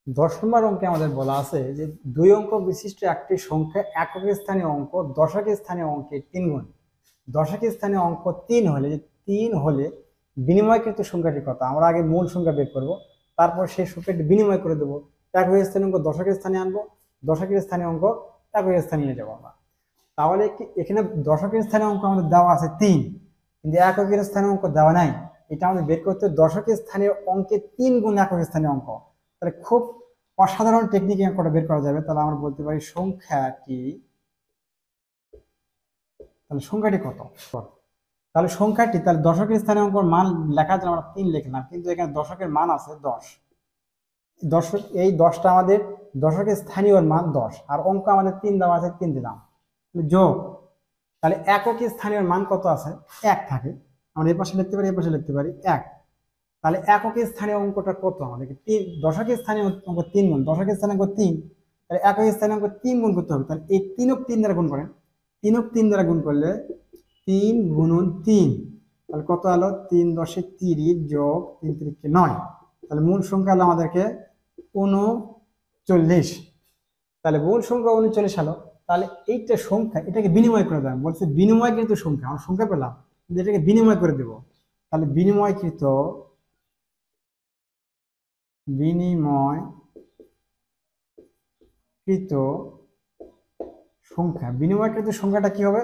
10 নম্বর অঙ্কে আমাদের বলা আছে যে দুই অঙ্ক বিশিষ্ট একটি সংখ্যা একক স্থানীয় অঙ্ক দশক স্থানীয় অঙ্কের 3 গুণ। দশক স্থানীয় অঙ্ক 3 হলে, যে 3 হলে বিনিময়কৃত সংখ্যাটি কত? আমরা আগে মূল সংখ্যা বের করব, তারপর সেই সংখ্যাটি বিনিময় করে দেবো। একক স্থানীয় অঙ্ক দশকের স্থানে আনবো, দশকের স্থানীয় অঙ্ক একক স্থানে নিয়ে যাবো আমরা। তাহলে এখানে দশকের স্থানীয় অঙ্ক আমাদের দেওয়া আছে 3, কিন্তু এককের স্থানীয় অঙ্ক দেওয়া নাই। এটা আমাদের বের করতে দশকের স্থানীয় অঙ্কে 3 গুণ একক স্থানীয় অঙ্ক। তাহলে খুব অসাধারণ টেকনিকে অঙ্কটা বের করা যাবে। তাহলে আমরা বলতে পারি সংখ্যাটি, তাহলে সংখ্যাটি কত? তাহলে সংখ্যাটি, তাহলে দশকের স্থানীয় অঙ্কের মান লেখার জন্য আমরা 3 লিখলাম, কিন্তু এখানে দশকের মান আছে 10। দশক, এই 10টা আমাদের দশকের স্থানীয় মান 10, আর অঙ্ক আমাদের 3 দেওয়া আছে, 3 দিলাম যোগ। তাহলে একক স্থানীয় মান কত আছে? 1 থাকে। আমরা এই পাশে লিখতে পারি, এই পাশে লিখতে পারি 1। তাহলে একক স্থানীয় অঙ্কটা কত? আমাদেরকে দশকের স্থানীয় অঙ্ক 3 গুণ, দশকের স্থানীয় অঙ্ক 3, তাহলে একক স্থানীয় অঙ্ক 3 গুণ করতে হবে। তাহলে এই 3 ও 3 দ্বারা গুণ করেন, 3 ও 3 দ্বারা গুণ করলে 3 গুণন 3, তাহলে কত হলো? 3 10 30 যোগ 3 3 9। তাহলে মূল সংখ্যা হলো আমাদেরকে 39। তাহলে মূল সংখ্যা 39 হলো। তাহলে এইটা সংখ্যা, এটাকে বিনিময় করে দেন, বলছে বিনিময়কৃত সংখ্যা। আমরা সংখ্যা পেলাম, কিন্তু এটাকে বিনিময় করে দেব। তাহলে বিনিময়কৃত সংখ্যা, বিনিময়কৃত সংখ্যাটা কি হবে?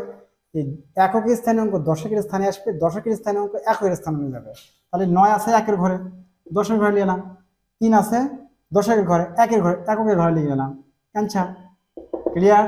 এই একক স্থানীয় অঙ্ক দশকের স্থানে আসবে, দশকের স্থানীয় অঙ্ক একের স্থানে নিয়ে যাবে। তাহলে 9 আছে একের ঘরে, দশের ঘরে নিয়ে এলাম। 3 আছে দশকের ঘরে, একের ঘরে, এককের ঘরে নিয়ে গেলাম। আচ্ছা, ক্লিয়ার?